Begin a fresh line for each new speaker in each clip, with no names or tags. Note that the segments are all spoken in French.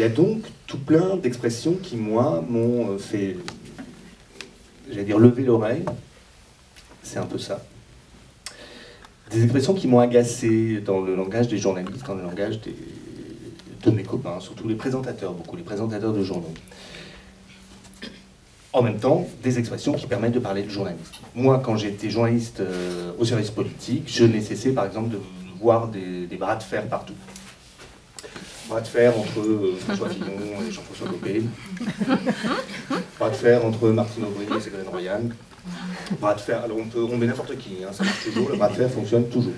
Il y a donc tout plein d'expressions qui, moi, m'ont fait, j'allais dire, lever l'oreille. C'est un peu ça. Des expressions qui m'ont agacé dans le langage des journalistes, dans le langage de mes copains, surtout les présentateurs, beaucoup les présentateurs de journaux. En même temps, des expressions qui permettent de parler de journalisme. Moi, quand j'étais journaliste au service politique, je n'ai cessé, par exemple, de voir des bras de fer partout. Bras de fer entre François Fillon et Jean-François Copé. Bras de fer entre Martine Aubry et Ségolène Royal. Bras de fer, alors on met n'importe qui, hein, ça marche toujours, le bras de fer fonctionne toujours.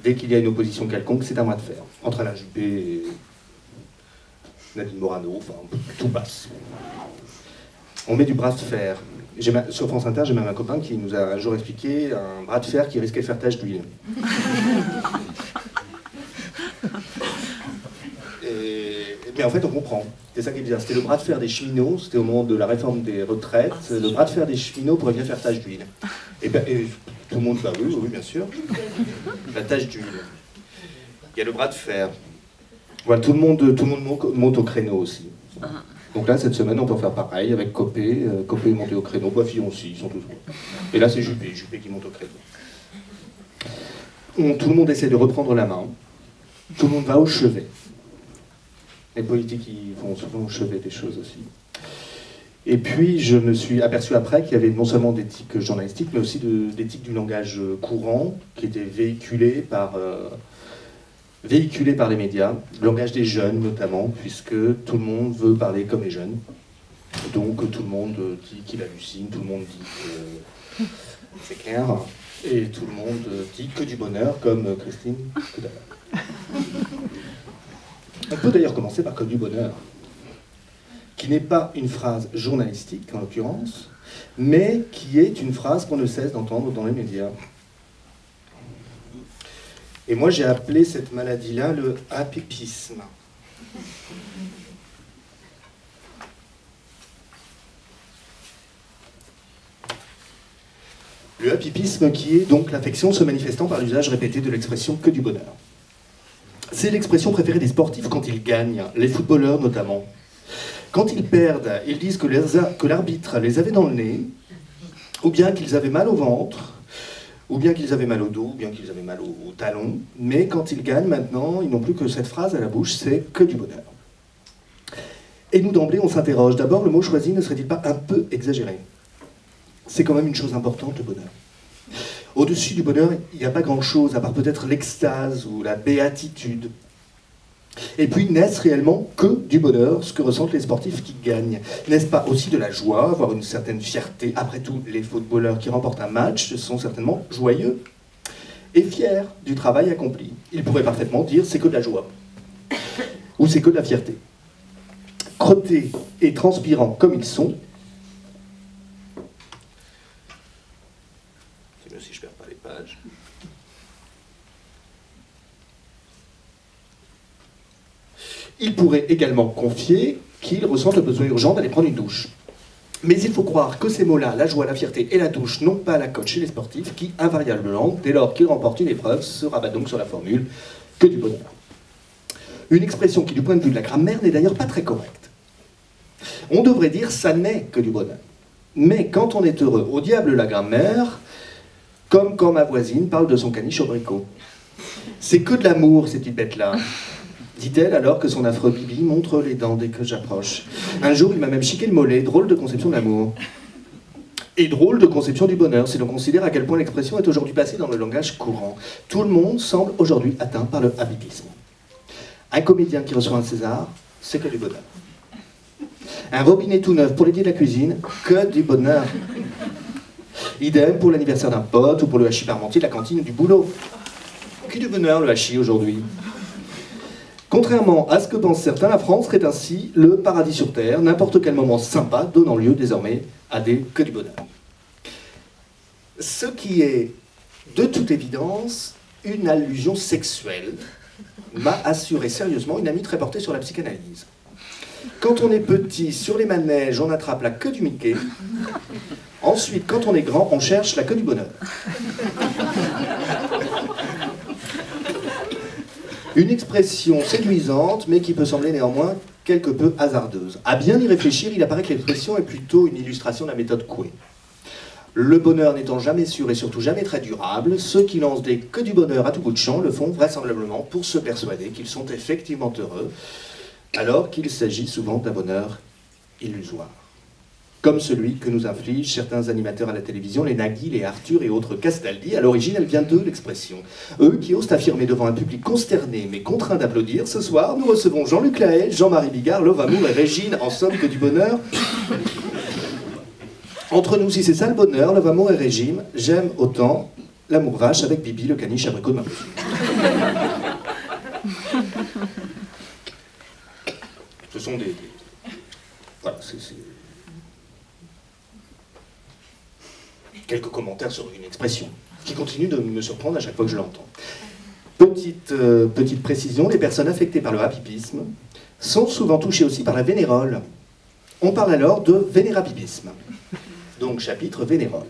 Dès qu'il y a une opposition quelconque, c'est un bras de fer. Entre Alain Juppé et Nadine Morano, enfin, tout passe. On met du bras de fer. Sur France Inter, j'ai même un copain qui nous a un jour expliqué un bras de fer qui risquait de faire tache d'huile. Mais en fait, on comprend. C'est ça qui est bizarre. C'était le bras de fer des cheminots, c'était au moment de la réforme des retraites. Le bras de fer des cheminots pourrait bien faire tache d'huile. Et tout le monde, bah oui, oui, bien sûr. La tache d'huile. Il y a le bras de fer. Voilà, tout le monde monte au créneau aussi. Donc là, cette semaine, on peut faire pareil avec Copé. Copé est monté au créneau, Bois-Fillon aussi, ils sont tous bons. Et là, c'est Juppé qui monte au créneau. Tout le monde essaie de reprendre la main. Tout le monde va au chevet. Les politiques, ils vont souvent au chevet des choses aussi. Et puis, je me suis aperçu après qu'il y avait non seulement d'éthique journalistique, mais aussi d'éthique du langage courant, qui était véhiculé par les médias, le langage des jeunes notamment, puisque tout le monde veut parler comme les jeunes. Donc tout le monde dit qu'il hallucine, tout le monde dit que c'est clair, et tout le monde dit que du bonheur, comme Christine tout à l'heure. On peut d'ailleurs commencer par que du bonheur, qui n'est pas une phrase journalistique en l'occurrence, mais qui est une phrase qu'on ne cesse d'entendre dans les médias. Et moi, j'ai appelé cette maladie-là le happypisme. Le happypisme qui est donc l'affection se manifestant par l'usage répété de l'expression « que du bonheur ». C'est l'expression préférée des sportifs quand ils gagnent, les footballeurs notamment. Quand ils perdent, ils disent que l'arbitre les avait dans le nez, ou bien qu'ils avaient mal au ventre, ou bien qu'ils avaient mal au dos, ou bien qu'ils avaient mal au talon, mais quand ils gagnent maintenant, ils n'ont plus que cette phrase à la bouche, c'est que du bonheur. Et nous d'emblée, on s'interroge. D'abord, le mot choisi ne serait-il pas un peu exagéré? C'est quand même une chose importante, le bonheur. Au-dessus du bonheur, il n'y a pas grand-chose, à part peut-être l'extase ou la béatitude. Et puis, n'est-ce réellement que du bonheur, ce que ressentent les sportifs qui gagnent? N'est-ce pas aussi de la joie, voire une certaine fierté? Après tout, les footballeurs qui remportent un match sont certainement joyeux et fiers du travail accompli. Ils pourraient parfaitement dire c'est que de la joie, ou c'est que de la fierté. Crottés et transpirants comme ils sont, c'est mieux si je ne perds pas les pages. Il pourrait également confier qu'il ressent le besoin urgent d'aller prendre une douche. Mais il faut croire que ces mots-là, la joie, la fierté et la douche, n'ont pas la cote chez les sportifs qui, invariablement, dès lors qu'ils remportent une épreuve, se rabattent donc sur la formule « que du bonheur ». Une expression qui, du point de vue de la grammaire, n'est d'ailleurs pas très correcte. On devrait dire « ça n'est que du bonheur ». Mais quand on est heureux, au diable la grammaire, comme quand ma voisine parle de son caniche abricot. C'est que de l'amour, ces petites bêtes-là. Dit-elle alors que son affreux bibi montre les dents dès que j'approche. Un jour, il m'a même chiqué le mollet. Drôle de conception de l'amour. Et drôle de conception du bonheur, si l'on considère à quel point l'expression est aujourd'hui passée dans le langage courant. Tout le monde semble aujourd'hui atteint par le happypisme. Un comédien qui reçoit un César, c'est que du bonheur. Un robinet tout neuf pour l'été de la cuisine, que du bonheur. Idem pour l'anniversaire d'un pote ou pour le hachis parmentier de la cantine du boulot. Que du bonheur le hachis aujourd'hui. Contrairement à ce que pensent certains, la France serait ainsi le paradis sur Terre, n'importe quel moment sympa donnant lieu désormais à des que du bonheur. Ce qui est, de toute évidence, une allusion sexuelle, m'a assuré sérieusement une amie très portée sur la psychanalyse. Quand on est petit, sur les manèges, on attrape la queue du Mickey. Ensuite, quand on est grand, on cherche la queue du bonheur. Une expression séduisante, mais qui peut sembler néanmoins quelque peu hasardeuse. À bien y réfléchir, il apparaît que l'expression est plutôt une illustration de la méthode Coué. Le bonheur n'étant jamais sûr et surtout jamais très durable, ceux qui lancent des que du bonheur à tout bout de champ le font vraisemblablement pour se persuader qu'ils sont effectivement heureux, alors qu'il s'agit souvent d'un bonheur illusoire. Comme celui que nous infligent certains animateurs à la télévision, les Nagui, les Arthur et autres Castaldi. À l'origine, elle vient d'eux, l'expression. Eux qui osent affirmer devant un public consterné mais contraint d'applaudir. Ce soir, nous recevons Jean-Luc Lahaye, Jean-Marie Bigard, Love Amour et Régine, en somme que du bonheur. Entre nous, si c'est ça le bonheur, Love Amour et Régine, j'aime autant l'amour vache avec Bibi, le caniche abricot de ma bouche. Ce sont des... Voilà, c'est... Quelques commentaires sur une expression qui continue de me surprendre à chaque fois que je l'entends. Petite précision, les personnes affectées par le happypisme sont souvent touchées aussi par la vénérole. On parle alors de vénérabilisme. Donc chapitre vénérole.